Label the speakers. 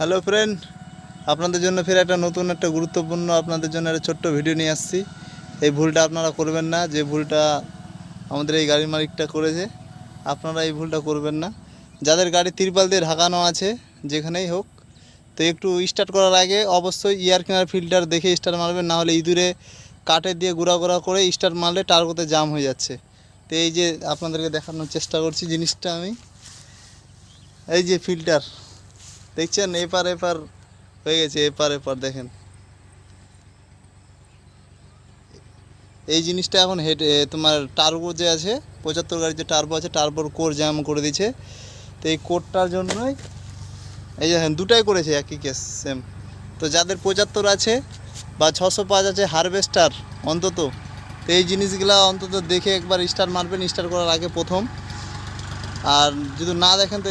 Speaker 1: Hello friend, আপনাদের জন্য ফের একটা নতুন একটা গুরুত্বপূর্ণ আপনাদের জন্য একটা ছোট্ট ভিডিও নিয়ে আসছি। এই ভুলটা আপনারা করবেন না, যে ভুলটা আমাদের এই গাড়ির মালিকটা করেছে। আপনারা এই ভুলটা করবেন না। যাদের গাড়ি তিরপাল দিয়ে ঢাকানো আছে, যেখানেই হোক, তো একটু স্টার্ট করার আগে অবশ্যই এয়ার ক্লিনার ফিল্টার দেখে স্টার্ট মারবেন, না হলে ইঁদুরে কাঠে দিয়ে গুঁড়া গুঁড়া করে স্টার্ট মারলে টার্বোতে জাম হয়ে যাচ্ছে। তো এই যে আপনাদেরকে দেখানোর চেষ্টা করছি জিনিসটা আমি, এই যে ফিল্টার দেখছেন, এপার এপার হয়ে গেছে, এপার এপার দেখেন। এই জিনিসটা এখন তোমার টার্বো যে আছে 75 গাড়ির যে টার্বো আছে, টার্বোর কোর জ্যাম করে দিয়েছে। তো এই কোরটার জন্যই এই যে দুটাই করেছে, একই কেস সেম। তো যাদের 75 আছে বা 605 আছে হারভেস্টার অন্তত, তো এই জিনিসগুলা অন্তত দেখে একবার স্টার্ট মারবেন, স্টার্ট করার আগে প্রথম। আর যদি না দেখেন তো